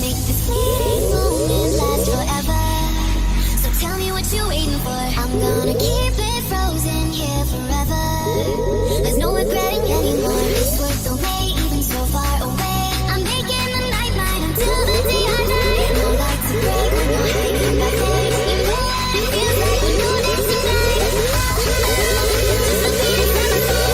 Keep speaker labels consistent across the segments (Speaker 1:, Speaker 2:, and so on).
Speaker 1: make this fleeting moment last forever. So tell me what you're waiting for. I'm gonna keep it frozen here forever. There's no regretting anymore. It's worth the wait, even so far away. I'm making the night mine until the day I die. No lights to break when you're hanging back there. You know what it feels like when you're dancing tonight. Just a beating from the soul.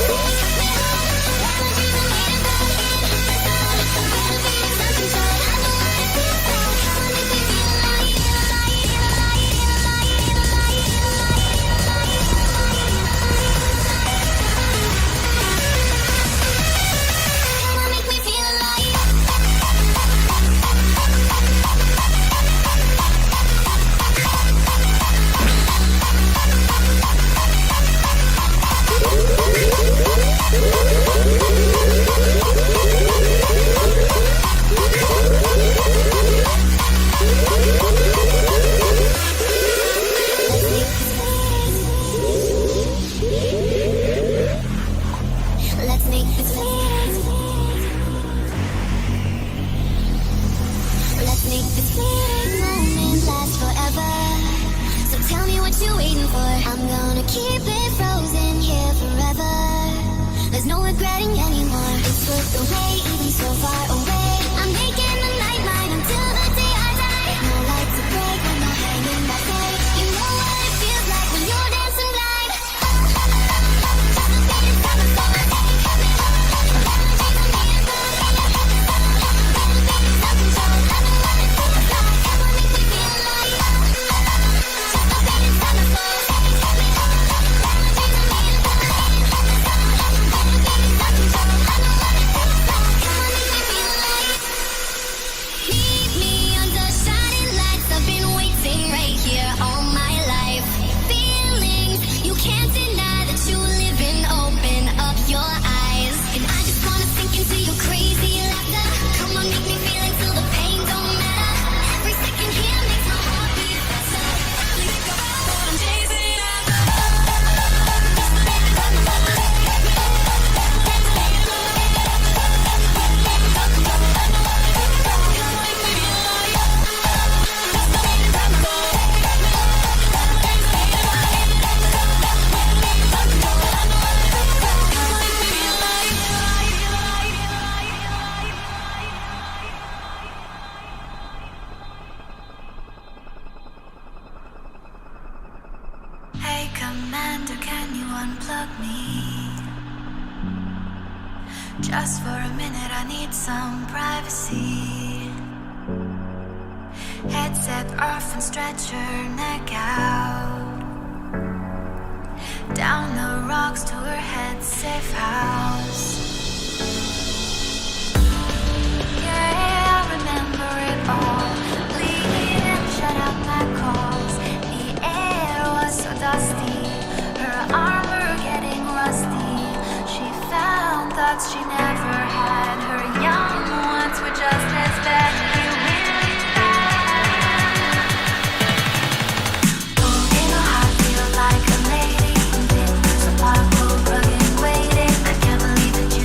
Speaker 2: Commander, can you unplug me? Just for a minute, I need some privacy. Headset off and stretch your neck out. Down the rocks to her head's safe house. Yeah, I remember it all. Bleed and shut out my calls. The air was so dusty, her armor getting rusty. She found thoughts she never had. Her young ones were just as badly really bad. Oh, you know how I feel like a lady. Pictures of Marco, rugged waiting. I can't believe that you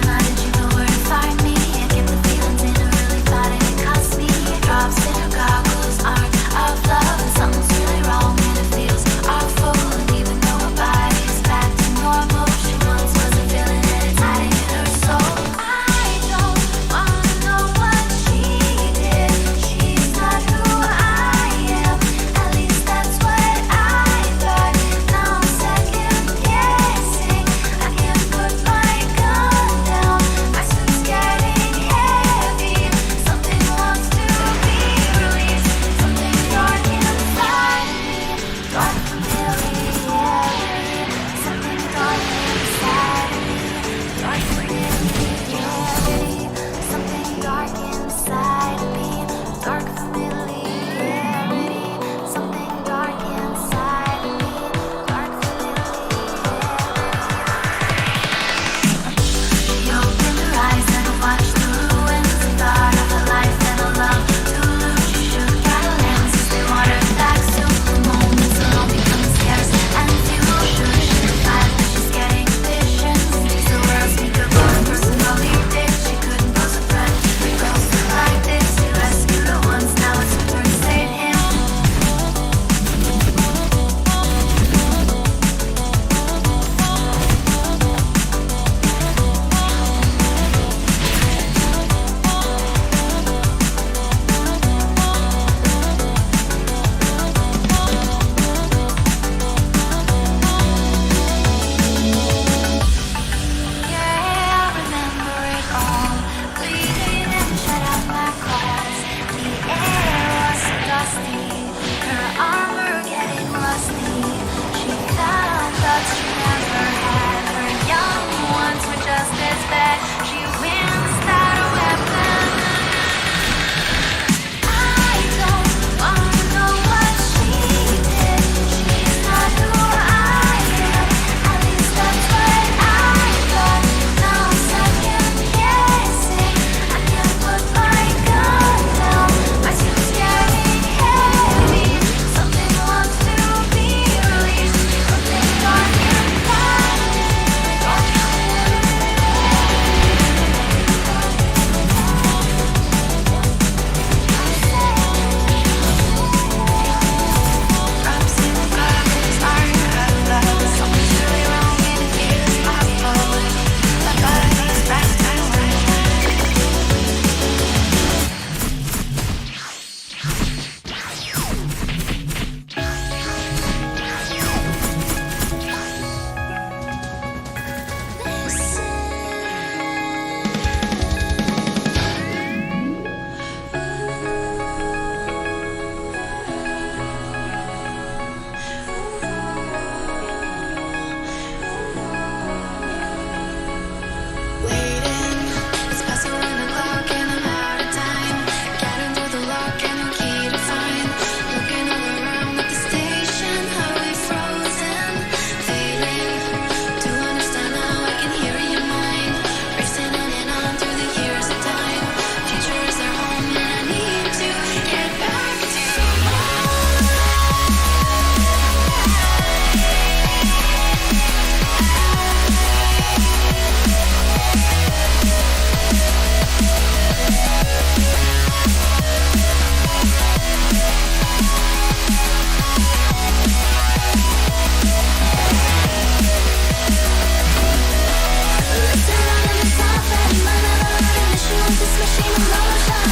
Speaker 2: machine in motion.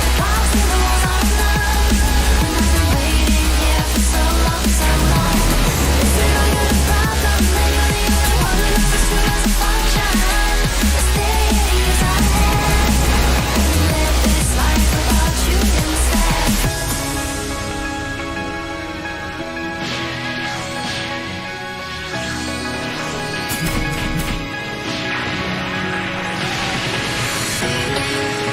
Speaker 2: The bombs in the walls are enough. And I've been waiting here for so long, so long. They say I got a problem, and you're the only one who knows it's true as a function. This thing is I live this life without you instead. Feeling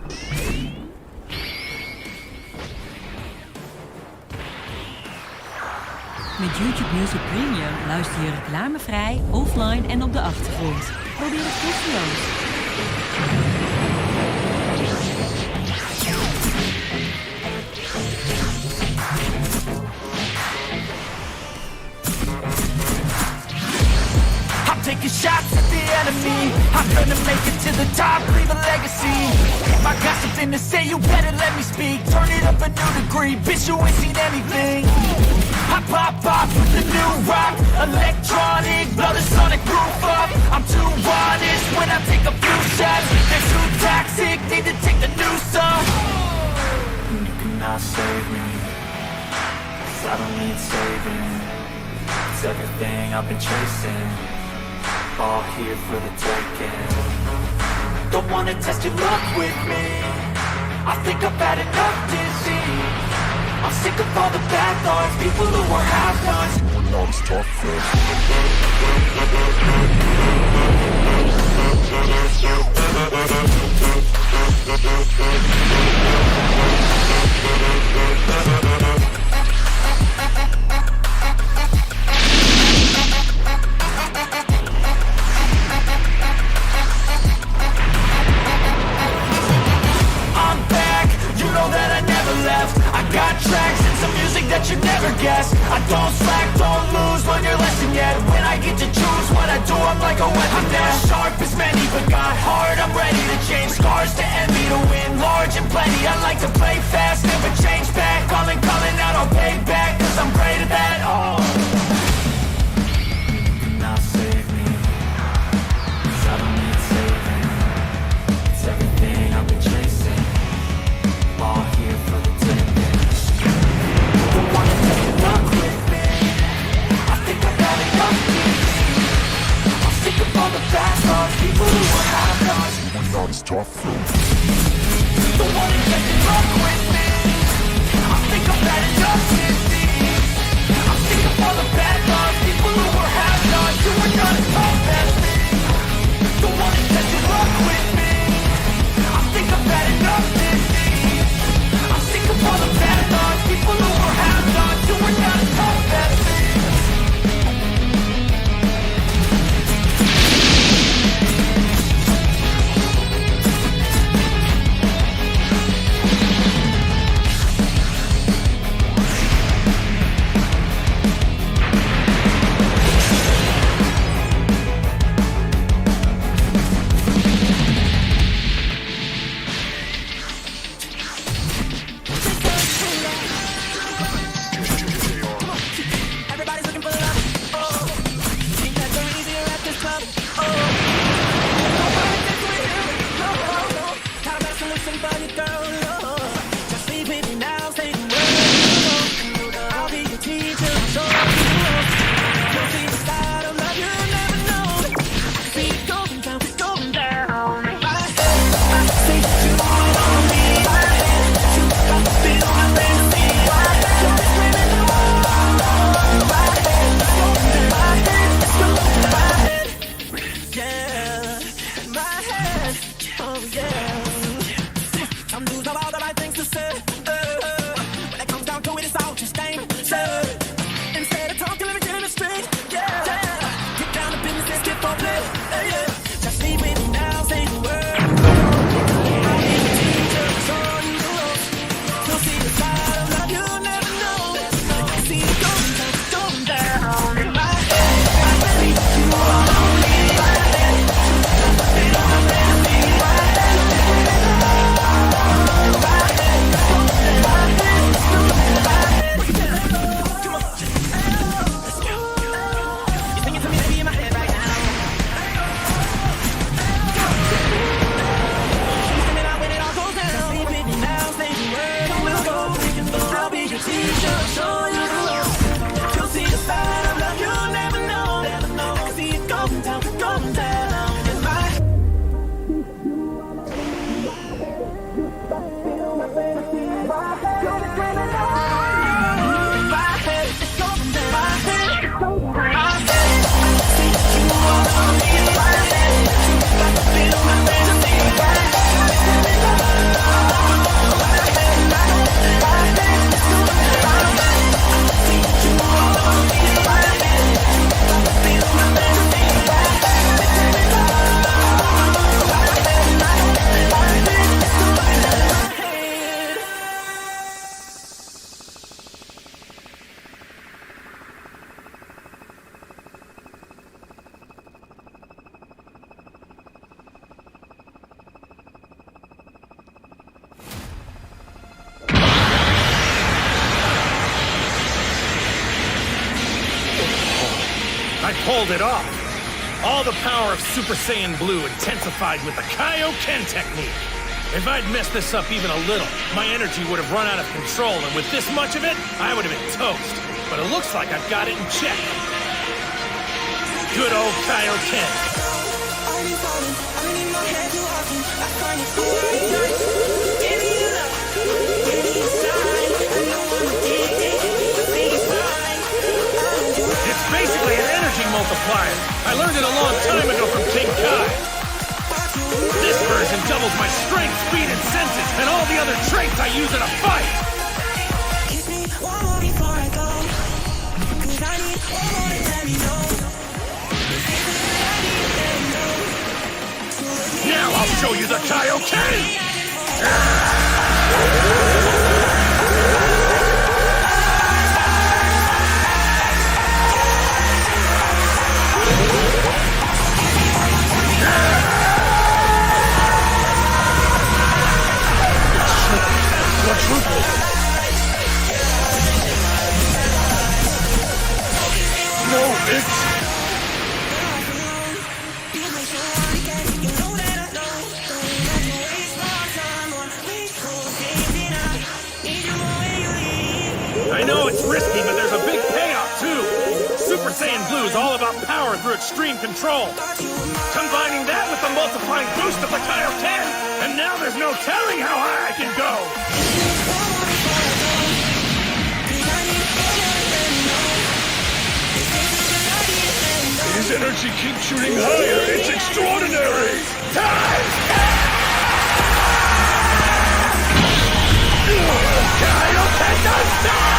Speaker 3: Met YouTube Music Premium luister je reclamevrij, offline en op de achtergrond. Probeer het kosteloos.
Speaker 4: I'm taking shots at the enemy. I'm gonna make it to the top, leave a legacy. If I got something to say, you better let me speak. Turn it up a new degree, bitch, you ain't seen anything. I pop off with the new rock, electronic, blow the sonic roof up. I'm too honest when I take a few shots. They're too toxic, need to take the news off. You cannot save me, 'cause I don't need saving. It's everything I've been chasing, all here for the taking. Don't wanna test your luck with me, I think I've had enough disease. I'm sick of all the bad thoughts, people who are half-nots. All this tough I'm back, you know that I never left. I got tracks and some music that you never guess. I don't slack, don't lose, learn your lesson yet. When I get to choose what I do, I'm like a weapon. I'm not sharp as many, but got hard. I'm ready to change scars to envy, to win large and plenty. I like to play fast, never change back. Calling out, I'll pay back, 'cause I'm great at that. Oh, you cannot save me, 'cause I don't need saving. It's everything I've been chasing, all here for the taking. Don't wanna take a look with me, I think I've had enough disease. I'm sick of all the bad thoughts, people who are half-nots. All this tough don't wanna take a look with me, I think I've had enough disease. I'm sick of all the bad thoughts, people who are half-nots. You are not as tough as me. Don't wanna take a look with me, I think I've had enough disease. I'm sick of all the bad thoughts, people who are half-nots. You are not as tough as me.
Speaker 5: pulled it off. All the power of Super Saiyan Blue intensified with the Kaioken technique. If I'd messed this up even a little, my energy would have run out of control, and with this much of it, I would have been toast. But it looks like I've got it in check. Good old Kaioken. It's basically an energy multiplier. I learned it a long time ago from King Kai. This version doubles my strength, speed, and senses, and all the other traits I use in a fight.
Speaker 6: Kiss me one more before I go, 'cause I need one more to let me know.
Speaker 5: Now I'll show you the Kaioken! Quadruple! No, it's... I know it's risky, but there's a big payoff, too. Super Saiyan Blue is all about power through extreme control. Combining that with the multiplying boost of the Kaioken, and now there's no telling how high I can go. His energy keeps shooting higher. It's extraordinary. Time! Kaioken does not!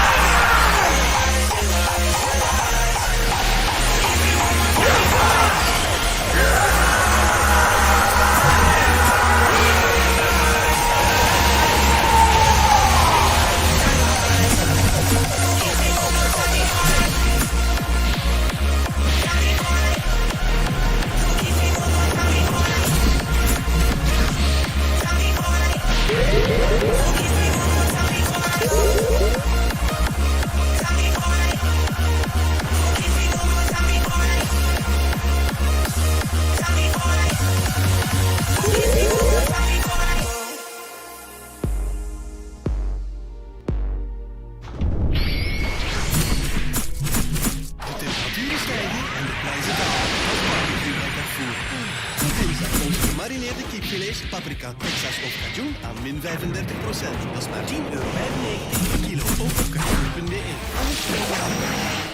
Speaker 7: Gemarineerde kipfilet, paprika, Texas of Cajun aan min 35%. Dat is maar €10,95 per kilo. Ook op Carrefour.be. Alles voor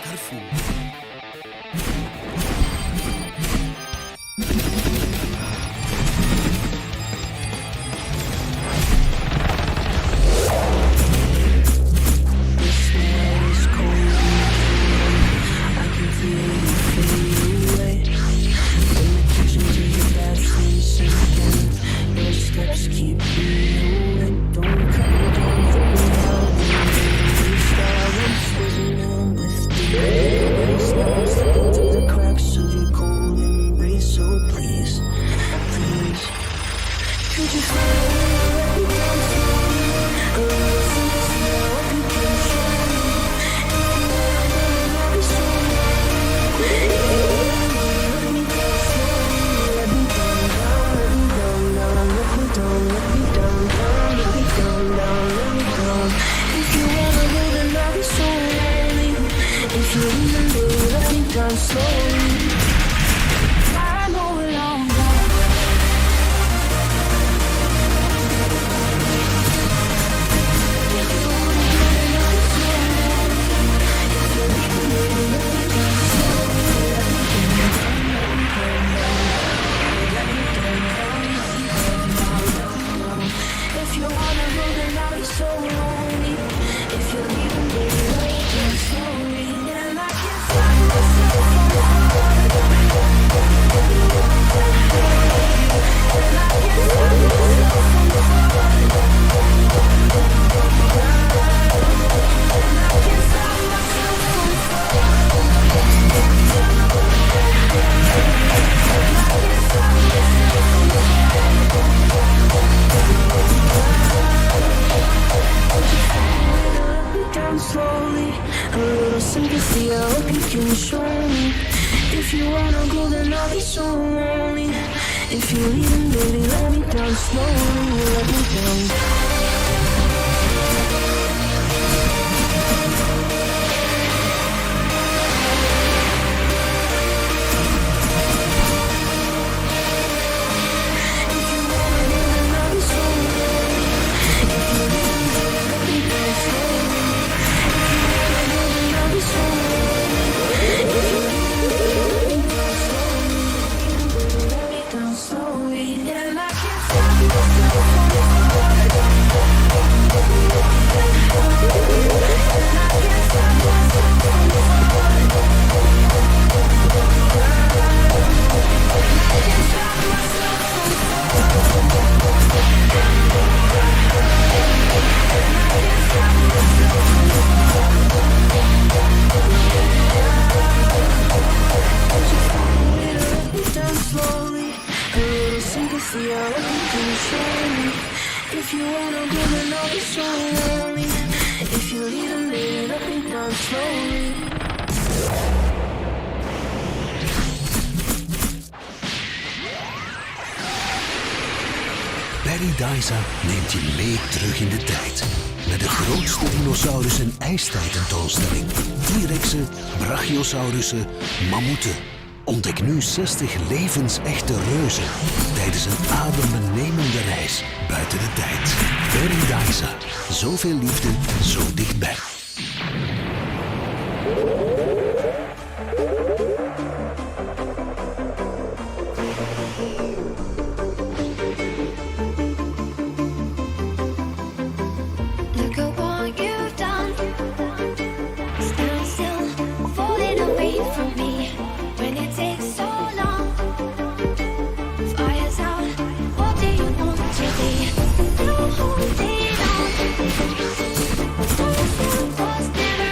Speaker 7: Carrefour.
Speaker 2: If you're
Speaker 6: If you're leaving, baby, let me down slowly, let me down. If you wanna go, then I'll be so lonely. If you leave, then baby, let me down slowly.
Speaker 8: Paradise neemt je mee terug in de tijd. Met de grootste dinosaurus- en ijstijd-tentoonstelling. T-rexen, brachiosaurussen, mammoeten. Ontdek nu 60 levensechte reuzen tijdens een adembenemende reis buiten de tijd. Paradise. Zoveel liefde, zo dichtbij.
Speaker 1: Look at what you've done. Stand still, falling away from me. When it takes so long, fire's out. What do you want to be? You're holding on. Was never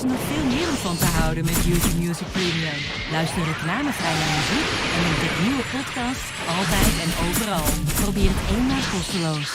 Speaker 3: nog veel meer om van te houden met YouTube Music Premium. Luister reclamevrij naar muziek en ontdek nieuwe podcasts altijd en overal. Probeer het eenmaal kosteloos.